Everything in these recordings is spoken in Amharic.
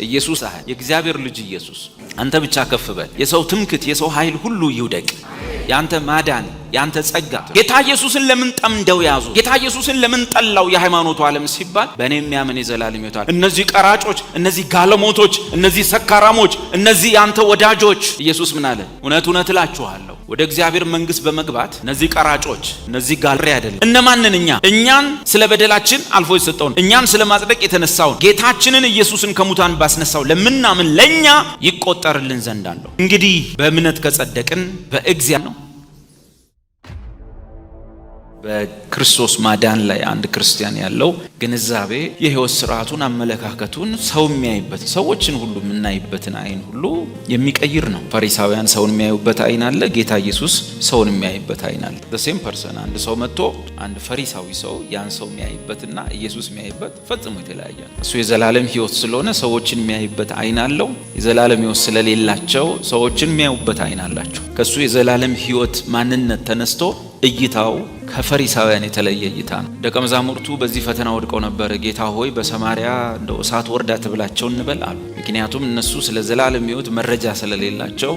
ኢየሱስ የእግዚአብሔር ልጅ ኢየሱስ አንተ ብቻ ከፍ በል። የሰው ትምክት የሰው ኃይል ሁሉ ይውደቅ። ያንተ ማዳን ያንተ ጸጋ። ጌታ ኢየሱስን ለምን ጠምደው ያዙ? ጌታ ኢየሱስን ለምን ጠላው የሃይማኖቱ ዓለም ሲባል በእኔ የሚያምን የዘላለም ሕይወት አለ። እነዚህ ቀራጮች፣ እነዚህ ጋለሞቶች፣ እነዚህ ሰካራሞች፣ እነዚህ ያንተ ወዳጆች ኢየሱስ ምን አለ? እውነት እውነት እላችኋለሁ ወደ እግዚአብሔር መንግሥት በመግባት እነዚህ ቀራጮች፣ እነዚህ ጋሪ አይደለም። እነማንን? እኛን ስለ በደላችን አልፎ የሰጠውን እኛን ስለ ማጽደቅ የተነሳውን ጌታችንን ኢየሱስን ከሙታን ባስነሳው ለምናምን ለኛ ይቆጠርልን ዘንድ አለው። እንግዲህ በእምነት ከጸደቅን በእግዚአብሔር ነው። በክርስቶስ ማዳን ላይ አንድ ክርስቲያን ያለው ግንዛቤ የህይወት ስርዓቱን፣ አመለካከቱን ሰው የሚያይበት ሰዎችን ሁሉ የምናይበትን አይን ሁሉ የሚቀይር ነው። ፈሪሳውያን ሰውን የሚያዩበት አይን አለ። ጌታ ኢየሱስ ሰውን የሚያይበት አይን አለ። በሴም ፐርሰን አንድ ሰው መጥቶ አንድ ፈሪሳዊ ሰው ያን ሰው የሚያይበትና ኢየሱስ የሚያይበት ፈጽሞ የተለያየ ነው። እሱ የዘላለም ህይወት ስለሆነ ሰዎችን የሚያይበት አይን አለው። የዘላለም ህይወት ስለሌላቸው ሰዎችን የሚያዩበት አይን አላቸው። ከሱ የዘላለም ህይወት ማንነት ተነስቶ እይታው ከፈሪሳውያን የተለየ እይታ ነው። ደቀ መዛሙርቱ በዚህ ፈተና ወድቀው ነበር። ጌታ ሆይ በሰማሪያ እንደው እሳት ወርዳ ትብላቸው እንበል አሉ። ምክንያቱም እነሱ ስለ ዘላለም ህይወት መረጃ ስለሌላቸው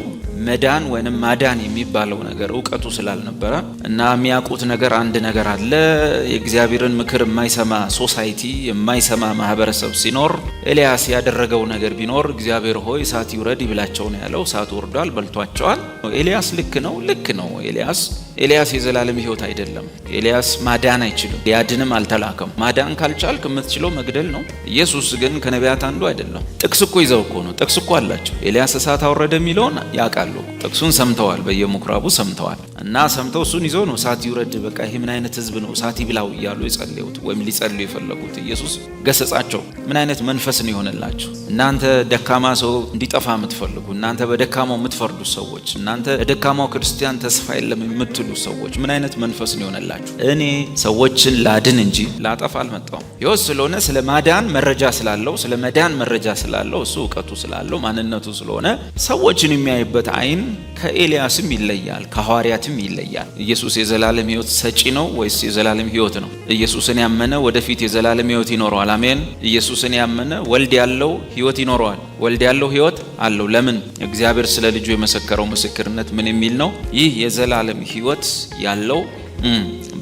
መዳን ወይንም ማዳን የሚባለው ነገር እውቀቱ ስላልነበረ እና የሚያውቁት ነገር አንድ ነገር አለ። የእግዚአብሔርን ምክር የማይሰማ ሶሳይቲ የማይሰማ ማህበረሰብ ሲኖር ኤልያስ ያደረገው ነገር ቢኖር እግዚአብሔር ሆይ እሳት ይውረድ ይብላቸው ነው ያለው። እሳት ወርዷል፣ በልቷቸዋል። ኤልያስ ልክ ነው። ኤልያስ የዘላለም ህይወት አይደለም። ኤልያስ ማዳን አይችልም፣ ሊያድንም አልተላከም። ማዳን ካልቻልክ የምትችለው መግደል ነው። ኢየሱስ ግን ከነቢያት አንዱ አይደለም። ጥቅስ እኮ ይዘው እኮ ነው። ጥቅስ እኮ አላቸው። ኤልያስ እሳት አወረደ የሚለውን ያውቃሉ። ጥቅሱን ሰምተዋል፣ በየምኩራቡ ሰምተዋል። እና ሰምተው እሱን ይዘው ነው እሳት ይውረድ፣ በቃ ይሄ ምን አይነት ህዝብ ነው እሳት ይብላው እያሉ የጸለዩት ወይም ሊጸልዩ የፈለጉት። ኢየሱስ ገሰጻቸው። ምን አይነት መንፈስ ነው የሆነላችሁ? እናንተ ደካማ ሰው እንዲጠፋ የምትፈልጉ፣ እናንተ በደካማው የምትፈርዱ ሰዎች፣ እናንተ ለደካማው ክርስቲያን ተስፋ የለም የምትሉ ሰዎች ምን አይነት መንፈስ ነው የሆነላችሁ? እኔ ሰዎችን ላድን እንጂ ላጠፋ አልመጣሁም። ሕይወት ስለሆነ ስለ ማዳን መረጃ ስላለው፣ ስለ መዳን መረጃ ስላለው፣ እሱ እውቀቱ ስላለው፣ ማንነቱ ስለሆነ ሰዎችን የሚያይበት አይን ከኤልያስም ይለያል፣ ከሐዋርያትም ይለያል። ኢየሱስ የዘላለም ሕይወት ሰጪ ነው ወይስ የዘላለም ሕይወት ነው? ኢየሱስን ያመነ ወደፊት የዘላለም ሕይወት ይኖረዋል። አሜን። ኢየሱስን ያመነ ወልድ ያለው ሕይወት ይኖረዋል። ወልድ ያለው ሕይወት አለው። ለምን? እግዚአብሔር ስለ ልጁ የመሰከረው ምስክርነት ምን የሚል ነው? ይህ የዘላለም ሕይወት ያለው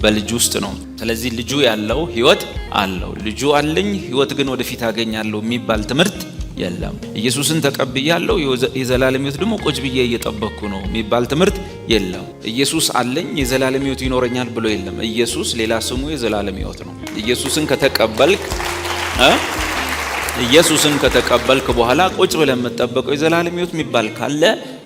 በልጁ ውስጥ ነው። ስለዚህ ልጁ ያለው ሕይወት አለው። ልጁ አለኝ ሕይወት ግን ወደፊት አገኛለሁ የሚባል ትምህርት የለም። ኢየሱስን ተቀብያለሁ የዘላለም ሕይወት ደግሞ ቁጭ ብዬ እየጠበቅኩ ነው የሚባል ትምህርት የለም። ኢየሱስ አለኝ የዘላለም ሕይወት ይኖረኛል ብሎ የለም። ኢየሱስ ሌላ ስሙ የዘላለም ሕይወት ነው። ኢየሱስን ከተቀበልክ በኋላ ቁጭ ብለህ የምትጠበቀው የዘላለም ሕይወት የሚባል ካለ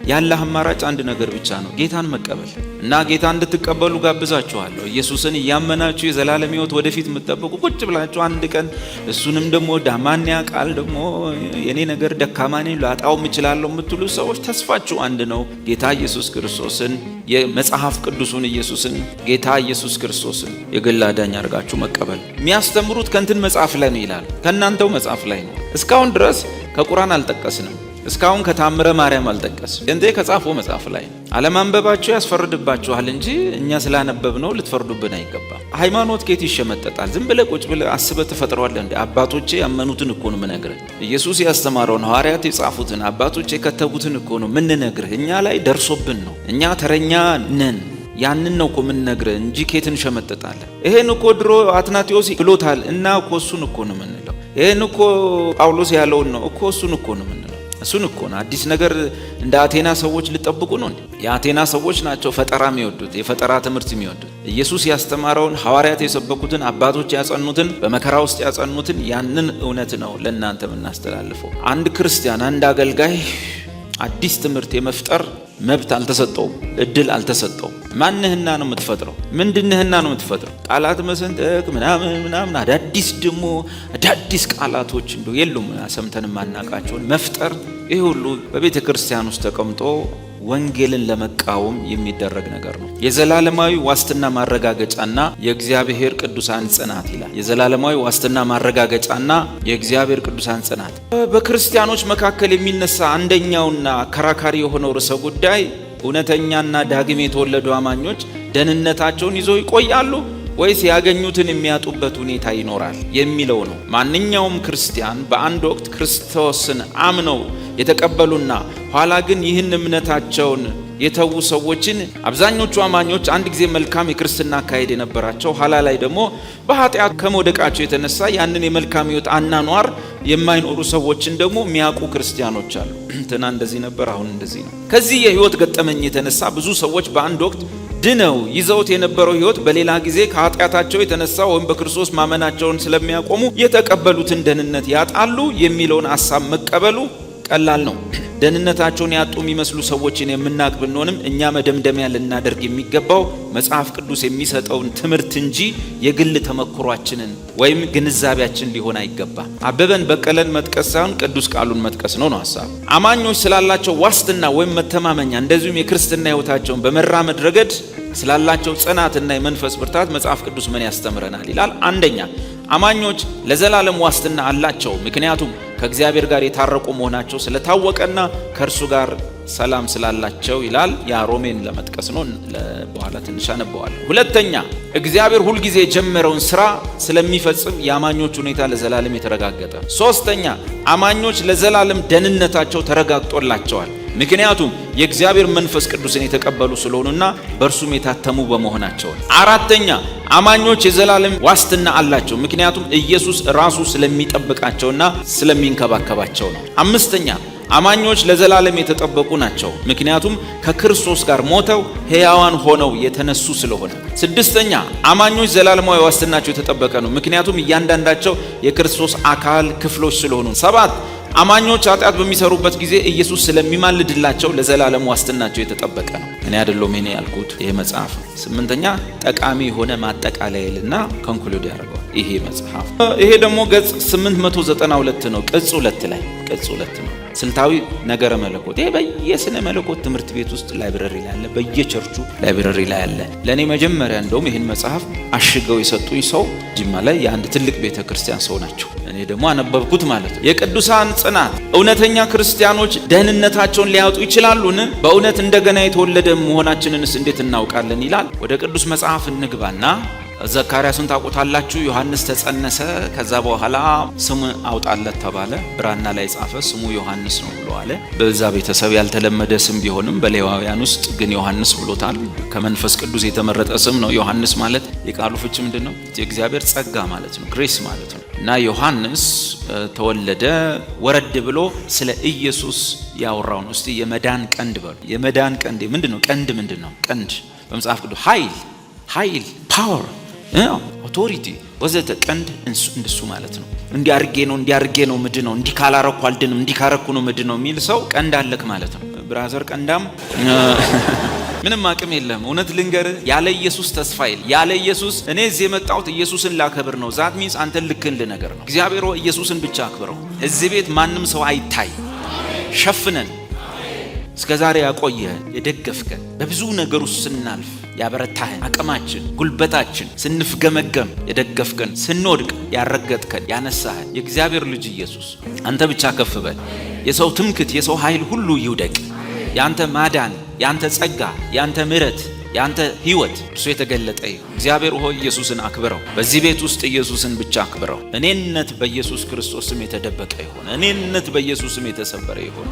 ያለ አማራጭ አንድ ነገር ብቻ ነው፣ ጌታን መቀበል እና ጌታ እንድትቀበሉ ጋብዛችኋለሁ። ኢየሱስን እያመናችሁ የዘላለም ሕይወት ወደፊት የምትጠብቁ ቁጭ ብላችሁ አንድ ቀን እሱንም ደግሞ ዳማንያ ቃል ደግሞ የኔ ነገር ደካማ ነኝ ላጣውም እችላለሁ የምትሉ ሰዎች ተስፋችሁ አንድ ነው። ጌታ ኢየሱስ ክርስቶስን የመጽሐፍ ቅዱሱን ኢየሱስን ጌታ ኢየሱስ ክርስቶስን የግል አዳኝ አድርጋችሁ መቀበል። የሚያስተምሩት ከእንትን መጽሐፍ ላይ ነው ይላል፣ ከእናንተው መጽሐፍ ላይ ነው። እስካሁን ድረስ ከቁርአን አልጠቀስንም። እስካሁን ከታምረ ማርያም አልጠቀስም። እንዴ ከጻፈው መጽሐፍ ላይ አለማንበባችሁ ያስፈርድባችኋል እንጂ እኛ ስላነበብነው ልትፈርዱብን አይገባም። ሃይማኖት ከየት ይሸመጠጣል? ዝም ብለህ ቁጭ ብለህ አስበህ ትፈጥረዋለህ እንዴ? አባቶቼ ያመኑትን እኮ ነው የምነግርህ። ኢየሱስ ያስተማረውን ሐዋርያት የጻፉትን አባቶቼ የከተቡትን እኮ ነው የምንነግርህ። እኛ ላይ ደርሶብን ነው። እኛ ተረኛ ነን። ያንን ነው እኮ የምንነግርህ እንጂ ከየት እንሸመጠጣለን? ይሄን እኮ ድሮ አትናቴዎስ ብሎታል እና እኮ እሱን እኮ ነው የምንለው። ይሄን እኮ ጳውሎስ ያለውን ነው እኮ እሱን እኮ ነው የምንለው። እሱን እኮ ነው። አዲስ ነገር እንደ አቴና ሰዎች ልጠብቁ ነው እንዴ? የአቴና ሰዎች ናቸው ፈጠራ የሚወዱት፣ የፈጠራ ትምህርት የሚወዱት። ኢየሱስ ያስተማረውን ሐዋርያት የሰበኩትን አባቶች ያጸኑትን በመከራ ውስጥ ያጸኑትን ያንን እውነት ነው ለእናንተ የምናስተላልፈው። አንድ ክርስቲያን አንድ አገልጋይ አዲስ ትምህርት የመፍጠር መብት አልተሰጠውም፣ እድል አልተሰጠውም። ማንህና ነው የምትፈጥረው? ምንድነህና ነው የምትፈጥረው? ቃላት መሰንጠቅ ምናምን አዳዲስ ቃላቶች እንደው የሉም ሰምተን ማናቃቸውን መፍጠር። ይሄ ሁሉ በቤተ ክርስቲያን ውስጥ ተቀምጦ ወንጌልን ለመቃወም የሚደረግ ነገር ነው። የዘላለማዊ ዋስትና ማረጋገጫና የእግዚአብሔር ቅዱሳን ጽናት ይላል። የዘላለማዊ ዋስትና ማረጋገጫና የእግዚአብሔር ቅዱሳን ጽናት። በክርስቲያኖች መካከል የሚነሳ አንደኛውና ከራካሪ የሆነው ርዕሰ ጉዳይ እውነተኛና ዳግም የተወለዱ አማኞች ደህንነታቸውን ይዘው ይቆያሉ ወይስ ያገኙትን የሚያጡበት ሁኔታ ይኖራል የሚለው ነው። ማንኛውም ክርስቲያን በአንድ ወቅት ክርስቶስን አምነው የተቀበሉና ኋላ ግን ይህን እምነታቸውን የተዉ ሰዎችን አብዛኞቹ አማኞች አንድ ጊዜ መልካም የክርስትና አካሄድ የነበራቸው ኋላ ላይ ደግሞ በኃጢአት ከመውደቃቸው የተነሳ ያንን የመልካም ሕይወት አናኗር የማይኖሩ ሰዎችን ደግሞ የሚያውቁ ክርስቲያኖች አሉ። እንትና እንደዚህ ነበር፣ አሁን እንደዚህ ነው። ከዚህ የሕይወት ገጠመኝ የተነሳ ብዙ ሰዎች በአንድ ወቅት ድነው ይዘውት የነበረው ሕይወት በሌላ ጊዜ ከኃጢአታቸው የተነሳ ወይም በክርስቶስ ማመናቸውን ስለሚያቆሙ የተቀበሉትን ደህንነት ያጣሉ የሚለውን ሐሳብ መቀበሉ ቀላል ነው። ደህንነታቸውን ያጡ የሚመስሉ ሰዎችን የምናውቅ ብንሆንም እኛ መደምደሚያ ልናደርግ የሚገባው መጽሐፍ ቅዱስ የሚሰጠውን ትምህርት እንጂ የግል ተመክሯችንን ወይም ግንዛቤያችን ሊሆን አይገባም። አበበን በቀለን መጥቀስ ሳይሆን ቅዱስ ቃሉን መጥቀስ ነው ሐሳብ። አማኞች ስላላቸው ዋስትና ወይም መተማመኛ እንደዚሁም የክርስትና ሕይወታቸውን በመራመድ ረገድ ስላላቸው ጽናትና የመንፈስ ብርታት መጽሐፍ ቅዱስ ምን ያስተምረናል ይላል። አንደኛ፣ አማኞች ለዘላለም ዋስትና አላቸው። ምክንያቱም ከእግዚአብሔር ጋር የታረቁ መሆናቸው ስለታወቀና ከእርሱ ጋር ሰላም ስላላቸው ይላል። ሮሜን ለመጥቀስ ነው፣ በኋላ ትንሽ አነበዋለሁ። ሁለተኛ፣ እግዚአብሔር ሁልጊዜ የጀመረውን ስራ ስለሚፈጽም የአማኞች ሁኔታ ለዘላለም የተረጋገጠ። ሶስተኛ፣ አማኞች ለዘላለም ደህንነታቸው ተረጋግጦላቸዋል። ምክንያቱም የእግዚአብሔር መንፈስ ቅዱስን የተቀበሉ ስለሆኑና በእርሱም የታተሙ በመሆናቸው። አራተኛ፣ አማኞች የዘላለም ዋስትና አላቸው። ምክንያቱም ኢየሱስ ራሱ ስለሚጠብቃቸውና ስለሚንከባከባቸው ነው። አምስተኛ፣ አማኞች ለዘላለም የተጠበቁ ናቸው። ምክንያቱም ከክርስቶስ ጋር ሞተው ሕያዋን ሆነው የተነሱ ስለሆነ። ስድስተኛ፣ አማኞች ዘላለማዊ ዋስትናቸው የተጠበቀ ነው። ምክንያቱም እያንዳንዳቸው የክርስቶስ አካል ክፍሎች ስለሆኑ። ሰባት፣ አማኞች ኃጢአት በሚሰሩበት ጊዜ ኢየሱስ ስለሚማልድላቸው ለዘላለም ዋስትናቸው የተጠበቀ ነው። እኔ አይደለም ይሄን ያልኩት፣ ይሄ መጽሐፍ ነው። ስምንተኛ፣ ጠቃሚ የሆነ ማጠቃለያልና ኮንክሉድ ያደርገዋል ይሄ መጽሐፍ። ይሄ ደግሞ ገጽ 892 ነው። ቅጽ 2 ላይ ቅጽ 2 ነው። ስልታዊ ነገረ መለኮት። ይሄ በየስነ መለኮት ትምህርት ቤት ውስጥ ላይብረሪ ላይ አለ፣ በየቸርቹ ላይብረሪ ላይ አለ። ለኔ መጀመሪያ እንደውም ይሄን መጽሐፍ አሽገው የሰጡኝ ሰው ጅማ ላይ የአንድ ትልቅ ቤተክርስቲያን ሰው ናቸው። እኔ ደግሞ አነበብኩት ማለት ነው። የቅዱሳን ጽናት። እውነተኛ ክርስቲያኖች ደህንነታቸውን ሊያጡ ይችላሉን? በእውነት እንደገና የተወለደ መሆናችንንስ እንዴት እናውቃለን? ይላል። ወደ ቅዱስ መጽሐፍ እንግባና ዘካርያስን ታውቁታላችሁ። ዮሐንስ ተጸነሰ። ከዛ በኋላ ስም አውጣለት ተባለ። ብራና ላይ ጻፈ፣ ስሙ ዮሐንስ ነው ብሎ አለ። በዛ ቤተሰብ ያልተለመደ ስም ቢሆንም በሌዋውያን ውስጥ ግን ዮሐንስ ብሎታል። ከመንፈስ ቅዱስ የተመረጠ ስም ነው። ዮሐንስ ማለት የቃሉ ፍቺ ምንድን ነው? የእግዚአብሔር ጸጋ ማለት ነው፣ ግሬስ ማለት ነው። እና ዮሐንስ ተወለደ። ወረድ ብሎ ስለ ኢየሱስ ያወራው ነው። እስቲ የመዳን ቀንድ በሉ። የመዳን ቀንድ ምንድን ነው? ቀንድ ምንድን ነው? ቀንድ በመጽሐፍ ቅዱስ ኃይል፣ ፓወር፣ ኦቶሪቲ ወዘተ። ቀንድ እንደሱ ማለት ነው። እንዲያርጌ ነው ምድን ነው። እንዲህ ካላረኩ አልድንም፣ እንዲህ ካረኩ ነው ምድን ነው የሚል ሰው ቀንድ አለክ ማለት ነው። ብራዘር ቀንዳም ምንም አቅም የለም። እውነት ልንገር፣ ያለ ኢየሱስ ተስፋ የለም። ያለ ኢየሱስ እኔ እዚህ የመጣሁት ኢየሱስን ላከብር ነው። ዛት ሚንስ አንተን ልክን ልነገር ነው። እግዚአብሔር ኢየሱስን ብቻ አክብረው። እዚህ ቤት ማንም ሰው አይታይ። ሸፍነን እስከዛሬ ያቆየህን የደገፍከን፣ በብዙ ነገር ውስጥ ስናልፍ ያበረታህን፣ አቅማችን ጉልበታችን ስንፍገመገም የደገፍከን፣ ስንወድቅ ያረገጥከን፣ ያነሳህን የእግዚአብሔር ልጅ ኢየሱስ አንተ ብቻ ከፍ በል። የሰው ትምክት፣ የሰው ኃይል ሁሉ ይውደቅ። ያንተ ማዳን፣ ያንተ ጸጋ፣ ያንተ ምሕረት፣ ያንተ ሕይወት እርሱ የተገለጠ ይሁን። እግዚአብሔር ሆይ ኢየሱስን አክብረው። በዚህ ቤት ውስጥ ኢየሱስን ብቻ አክብረው። እኔነት በኢየሱስ ክርስቶስም የተደበቀ ይሁን። እኔነት በኢየሱስም የተሰበረ ይሁን።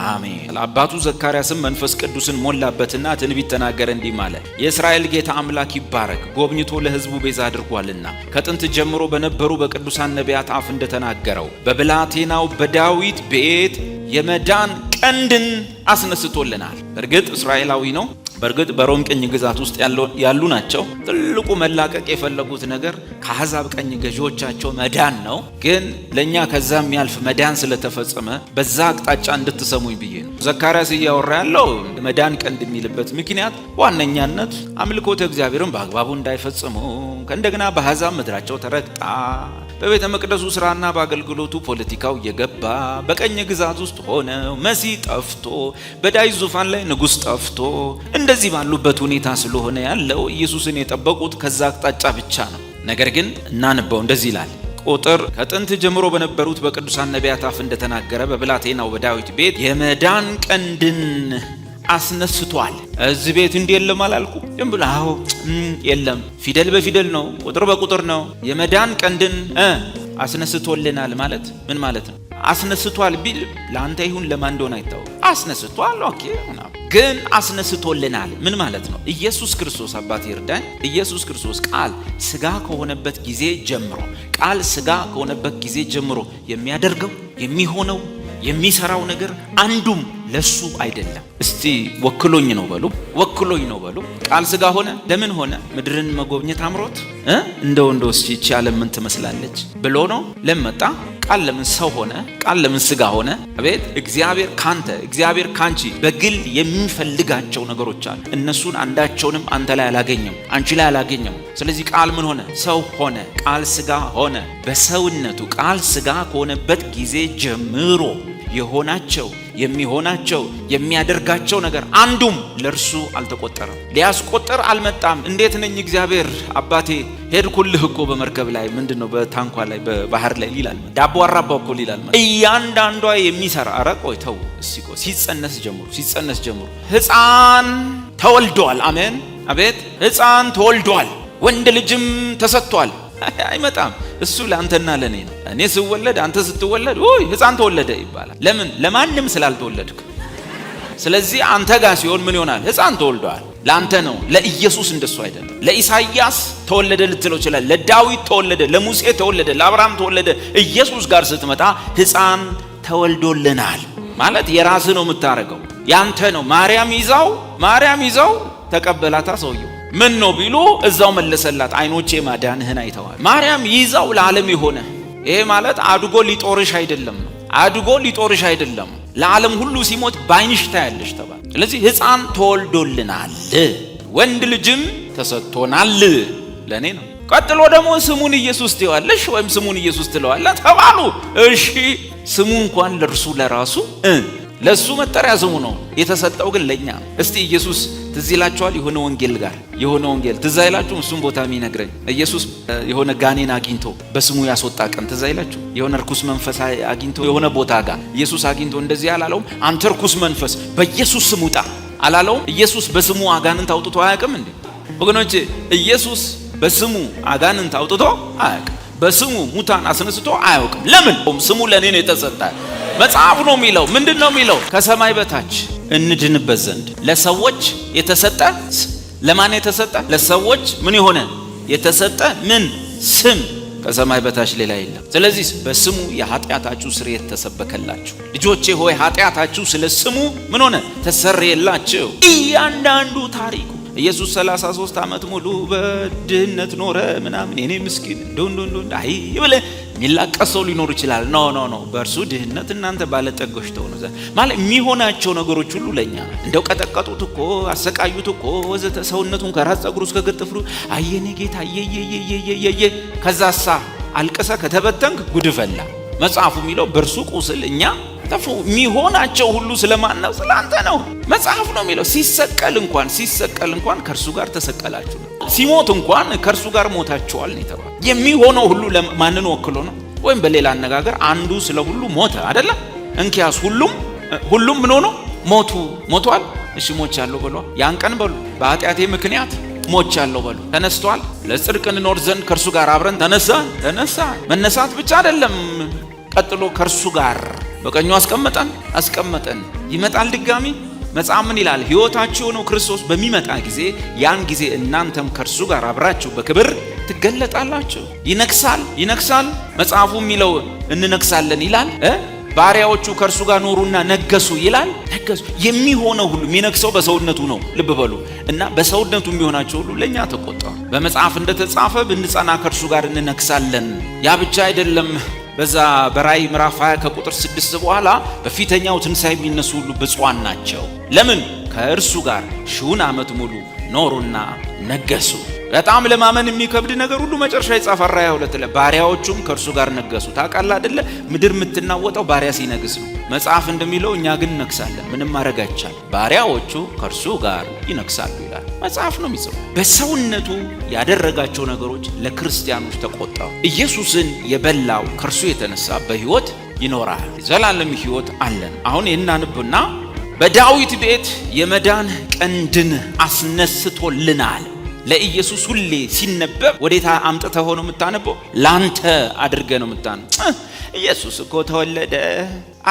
አሜን። ለአባቱ ዘካርያስም መንፈስ ቅዱስን ሞላበትና ትንቢት ተናገረ እንዲህ ማለት፣ የእስራኤል ጌታ አምላክ ይባረክ፣ ጎብኝቶ ለሕዝቡ ቤዛ አድርጓልና ከጥንት ጀምሮ በነበሩ በቅዱሳን ነቢያት አፍ እንደተናገረው በብላቴናው በዳዊት ቤት የመዳን ቀንድን አስነስቶልናል። እርግጥ እስራኤላዊ ነው። በእርግጥ በሮም ቅኝ ግዛት ውስጥ ያሉ ናቸው። ትልቁ መላቀቅ የፈለጉት ነገር ከአሕዛብ ቀኝ ገዢዎቻቸው መዳን ነው። ግን ለእኛ ከዛ የሚያልፍ መዳን ስለተፈጸመ በዛ አቅጣጫ እንድትሰሙኝ ብዬ ነው። ዘካርያስ እያወራ ያለው መዳን ቀንድ የሚልበት ምክንያት ዋነኛነት አምልኮተ እግዚአብሔርን በአግባቡ እንዳይፈጽሙ፣ ከእንደገና በአሕዛብ ምድራቸው ተረግጣ፣ በቤተ መቅደሱ ስራና በአገልግሎቱ ፖለቲካው እየገባ፣ በቀኝ ግዛት ውስጥ ሆነው መሲህ ጠፍቶ፣ በዳዊት ዙፋን ላይ ንጉሥ ጠፍቶ፣ እንደዚህ ባሉበት ሁኔታ ስለሆነ ያለው ኢየሱስን የጠበቁት ከዛ አቅጣጫ ብቻ ነው። ነገር ግን እናንበው፣ እንደዚህ ይላል ቁጥር ከጥንት ጀምሮ በነበሩት በቅዱሳን ነቢያት አፍ እንደተናገረ በብላቴናው በዳዊት ቤት የመዳን ቀንድን አስነስቷል። እዚህ ቤት እንዲህ የለም አላልኩ? ዝም ብሎ አዎ የለም፣ ፊደል በፊደል ነው፣ ቁጥር በቁጥር ነው። የመዳን ቀንድን አስነስቶልናል ማለት ምን ማለት ነው? አስነስቷል ቢል ለአንተ ይሁን ለማን እንደሆነ አይታወቅም። አስነስቷል ኦኬ፣ ግን አስነስቶልናል ምን ማለት ነው? ኢየሱስ ክርስቶስ አባት ይርዳኝ። ኢየሱስ ክርስቶስ ቃል ስጋ ከሆነበት ጊዜ ጀምሮ ቃል ስጋ ከሆነበት ጊዜ ጀምሮ የሚያደርገው የሚሆነው የሚሰራው ነገር አንዱም ለሱ አይደለም። እስቲ ወክሎኝ ነው በሉ፣ ወክሎኝ ነው በሉ። ቃል ስጋ ሆነ። ለምን ሆነ? ምድርን መጎብኘት አምሮት እንደው እስቲ ይቺ ዓለም ምን ትመስላለች ብሎ ነው። ለመጣ ቃል ለምን ሰው ሆነ? ቃል ለምን ስጋ ሆነ? አቤት! እግዚአብሔር ካንተ እግዚአብሔር ካንቺ በግል የሚፈልጋቸው ነገሮች አሉ። እነሱን አንዳቸውንም አንተ ላይ አላገኘም፣ አንቺ ላይ አላገኘም። ስለዚህ ቃል ምን ሆነ? ሰው ሆነ። ቃል ስጋ ሆነ። በሰውነቱ ቃል ስጋ ከሆነበት ጊዜ ጀምሮ የሆናቸው የሚሆናቸው የሚያደርጋቸው ነገር አንዱም ለእርሱ አልተቆጠረም። ሊያስቆጥር አልመጣም። እንዴት ነኝ እግዚአብሔር አባቴ ሄድኩልህ እኮ በመርከብ ላይ ምንድነው በታንኳ ላይ በባህር ላይ ይላል። ዳቦ አራባው እኮ ይላል። እያንዳንዷ የሚሰራ አረቆይ ተው እስኪ ሲጸነስ ጀምሩ ሕፃን ተወልዷል። አሜን አቤት! ሕፃን ተወልዷል፣ ወንድ ልጅም ተሰጥቷል። አይመጣም እሱ ለአንተና ለኔ ነው። እኔ ስወለድ አንተ ስትወለድ ሕፃን ተወለደ ይባላል። ለምን? ለማንም ስላልተወለድክ። ስለዚህ አንተ ጋር ሲሆን ምን ይሆናል? ሕፃን ተወልዷል። ለአንተ ነው። ለኢየሱስ እንደሱ አይደለም። ለኢሳይያስ ተወለደ ልትለው ይችላል። ለዳዊት ተወለደ፣ ለሙሴ ተወለደ፣ ለአብርሃም ተወለደ። ኢየሱስ ጋር ስትመጣ ሕፃን ተወልዶልናል ማለት የራስህ ነው የምታረገው፣ ያንተ ነው። ማርያም ይዛው ተቀበላታ ሰውየው። ምን ነው ቢሉ እዛው መለሰላት፣ አይኖቼ ማዳንህን አይተዋል። ማርያም ይዛው ለዓለም የሆነ ይሄ ማለት አድጎ ሊጦርሽ አይደለም፣ ለዓለም ሁሉ ሲሞት ባይንሽ ታያለሽ ተባለ። ስለዚህ ሕፃን ተወልዶልናል፣ ወንድ ልጅም ተሰጥቶናል። ለኔ ነው። ቀጥሎ ደግሞ ስሙን ኢየሱስ ትይዋለሽ ወይም ስሙን ኢየሱስ ትለዋለህ ተባሉ። እሺ ስሙ እንኳን ለእርሱ ለራሱ ለሱ መጠሪያ ስሙ ነው የተሰጠው፣ ግን ለኛ እስቲ ኢየሱስ ትዝ ይላችኋል? የሆነ ወንጌል ትዝ አይላችሁም? እሱም ቦታ የሚነግረኝ ኢየሱስ የሆነ ጋኔን አግኝቶ በስሙ ያስወጣ ቀን ትዝ አይላችሁ? የሆነ ርኩስ መንፈስ አግኝቶ የሆነ ቦታ ጋር ኢየሱስ አግኝቶ እንደዚህ አላለውም? አንተ ርኩስ መንፈስ በኢየሱስ ስም ውጣ አላለውም? ኢየሱስ በስሙ አጋንንት አውጥቶ አያውቅም እንዴ ወገኖቼ? ኢየሱስ በስሙ አጋንንት አውጥቶ አያውቅም። በስሙ ሙታን አስነስቶ አያውቅም። ለምን? ስሙ ለኔ ነው የተሰጠ። መጽሐፍ ነው የሚለው። ምንድነው የሚለው? ከሰማይ በታች እንድንበት ዘንድ ለሰዎች የተሰጠ። ለማን የተሰጠ? ለሰዎች ምን የሆነ የተሰጠ ምን ስም? ከሰማይ በታች ሌላ የለም። ስለዚህ በስሙ የኃጢአታችሁ ስርየት ተሰበከላችሁ። ልጆቼ ሆይ ኃጢአታችሁ ስለ ስሙ ምን ሆነ? ተሰረየላችሁ። እያንዳንዱ ታሪኩ ኢየሱስ 33 ዓመት ሙሉ በድህነት ኖረ ምናምን የኔ ምስኪን እንደ አይ ይብለ የሚላቀሰው ሊኖር ይችላል። ኖ በእርሱ ድህነት እናንተ ባለጠጎች ተሆኑ ማለት የሚሆናቸው ነገሮች ሁሉ ለኛ እንደው ቀጠቀጡት እኮ አሰቃዩት እኮ ወዘተ ሰውነቱን ከራስ ፀጉሩ እስከ እግር ጥፍሩ አየኔ ጌታ የየ ከዛሳ አልቀሰ ከተበተንክ ጉድ ፈላ። መጽሐፉ የሚለው በእርሱ ቁስል እኛ ተፉ። የሚሆናቸው ሁሉ ስለማን ነው? ስላንተ ነው። መጽሐፍ ነው የሚለው ሲሰቀል እንኳን ከእርሱ ጋር ተሰቀላችሁ፣ ሲሞት እንኳን ከእርሱ ጋር ሞታችኋል ነው የተባለው። የሚሆነው ሁሉ ማንን ወክሎ ነው? ወይም በሌላ አነጋገር አንዱ ስለ ሁሉ ሞተ አይደለ? እንኪያስ ሁሉም ምን ሆኖ ሞቷል። እሺ ሞቻለሁ በሉ። ያን ቀን በሉ በኃጢአቴ ምክንያት ሞቻለሁ በሉ። ተነስቷል። ለጽድቅ እንኖር ዘንድ ከእርሱ ጋር አብረን ተነሳ። መነሳት ብቻ አይደለም፣ ቀጥሎ ከእርሱ ጋር በቀኙ አስቀመጠን። ይመጣል ድጋሚ። መጽሐፍ ምን ይላል? ሕይወታችሁ የሆነው ክርስቶስ በሚመጣ ጊዜ ያን ጊዜ እናንተም ከእርሱ ጋር አብራችሁ በክብር ትገለጣላችሁ። ይነግሳል። መጽሐፉ የሚለው እንነግሳለን ይላል። ባሪያዎቹ ከእርሱ ጋር ኖሩና ነገሱ ይላል። ነገሱ የሚሆነው ሁሉ የሚነግሰው በሰውነቱ ነው። ልብ በሉ እና በሰውነቱ የሚሆናቸው ሁሉ ለኛ ተቆጠረ። በመጽሐፍ እንደተጻፈ ብንጸና ከእርሱ ጋር እንነግሳለን። ያ ብቻ አይደለም። በዛ በራእይ ምዕራፍ 20 ከቁጥር 6 በኋላ በፊተኛው ትንሣኤ የሚነሱ ሁሉ ብፁዓን ናቸው። ለምን? ከእርሱ ጋር 1000 ዓመት ሙሉ ኖሩና ነገሱ። በጣም ለማመን የሚከብድ ነገር ሁሉ መጨረሻ የጻፈ ራእይ 2 ላይ ባሪያዎቹም ከእርሱ ጋር ነገሱ። ታውቃለህ አይደለ? ምድር የምትናወጠው ባሪያ ሲነግስ ነው። መጽሐፍ እንደሚለው እኛ ግን ነግሳለን። ምንም ማድረግ አይቻልም። ባሪያዎቹ ከእርሱ ጋር ይነግሳሉ ይላል መጽሐፍ ነው የሚጽፈው። በሰውነቱ ያደረጋቸው ነገሮች ለክርስቲያኖች ተቆጠሩ። ኢየሱስን የበላው ከእርሱ የተነሳ በሕይወት ይኖራል። ዘላለም ሕይወት አለን። አሁን እናንብና በዳዊት ቤት የመዳን ቀንድን አስነስቶልናል። ለኢየሱስ ሁሌ ሲነበብ ወዴታ አምጥተህ ሆኖ የምታነበው ላንተ አድርገህ ነው የምታነበው። ኢየሱስ እኮ ተወለደ፣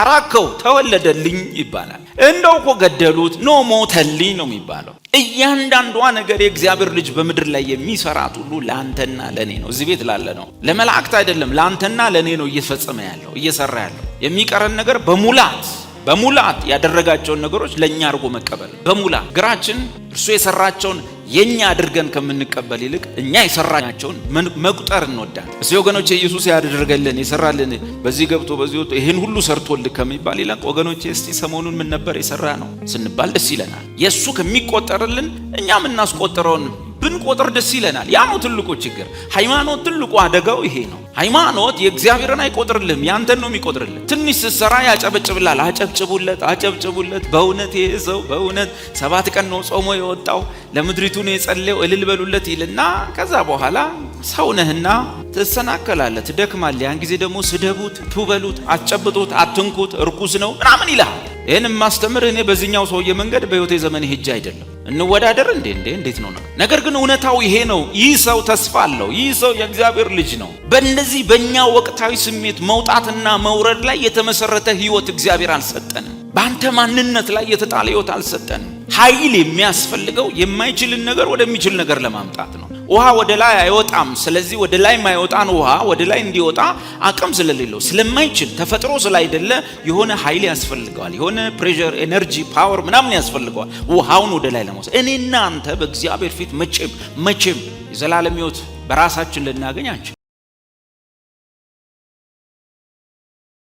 አራከው ተወለደልኝ ይባላል። እንደው እኮ ገደሉት፣ ኖ ሞተልኝ ነው የሚባለው። እያንዳንዷ ነገር የእግዚአብሔር ልጅ በምድር ላይ የሚሰራት ሁሉ ላንተና ለኔ ነው። እዚህ ቤት ላለ ነው፣ ለመላእክት አይደለም። ላንተና ለኔ ነው እየፈጸመ ያለው፣ እየሰራ ያለው። የሚቀረን ነገር በሙላት ያደረጋቸውን ነገሮች ለኛ አድርጎ መቀበል። በሙላት ግራችን እርሱ የሰራቸውን የኛ አድርገን ከምንቀበል ይልቅ እኛ የሰራናቸውን መቁጠር እንወዳለን። እዚህ ወገኖቼ ኢየሱስ ያደረገልን የሰራልን በዚህ ገብቶ በዚህ ወጥቶ ይሄን ሁሉ ሰርቶልክ ከሚባል ይልቅ ወገኖቼ እስቲ ሰሞኑን ምን ነበር የሰራ ነው ስንባል ደስ ይለናል። የሱ ከሚቆጠርልን እኛ እናስቆጥረውን ብንቆጥር ደስ ይለናል። ያ ነው ትልቁ ችግር። ሃይማኖት ትልቁ አደጋው ይሄ ነው። ሃይማኖት የእግዚአብሔርን አይቆጥርልም፣ ያንተን ነው የሚቆጥርልህ። ትንሽ ስትሰራ ያጨበጭብላል። አጨብጭቡለት። በእውነት ይሄ ሰው በእውነት 7 ቀን ነው ጾሞ የወጣው ለምድሪቱ ነው የጸለየው እልል በሉለት ይልና ከዛ በኋላ ሰው ነህና ትሰናከላለህ፣ ትደክማለህ። ያን ጊዜ ደግሞ ስደቡት፣ ትበሉት፣ አትጨብጡት፣ አትንኩት፣ እርኩስ ነው ምናምን ይልሃል። ይህን ማስተምር እኔ በዚህኛው ሰውዬ መንገድ በህይወቴ ዘመን ሄጄ አይደለም። እንወዳደር እንዴት ነው? ነገር ግን እውነታው ይሄ ነው። ይህ ሰው ተስፋ አለው። ይህ ሰው የእግዚአብሔር ልጅ ነው። በእነዚህ በእኛ ወቅታዊ ስሜት መውጣትና መውረድ ላይ የተመሰረተ ህይወት እግዚአብሔር አልሰጠንም። በአንተ ማንነት ላይ የተጣለ ህይወት አልሰጠንም። ኃይል የሚያስፈልገው የማይችልን ነገር ወደሚችል ነገር ለማምጣት ነው። ውሃ ወደ ላይ አይወጣም። ስለዚህ ወደ ላይ የማይወጣን ውሃ ወደ ላይ እንዲወጣ አቅም ስለሌለው ስለማይችል ተፈጥሮ ስላይደለ የሆነ ኃይል ያስፈልገዋል። የሆነ ፕሬሸር፣ ኤነርጂ፣ ፓወር ምናምን ያስፈልገዋል ውሃውን ወደ ላይ ለመውሰድ። እኔና አንተ በእግዚአብሔር ፊት መቼም የዘላለም ህይወት በራሳችን ልናገኝ አንችልም።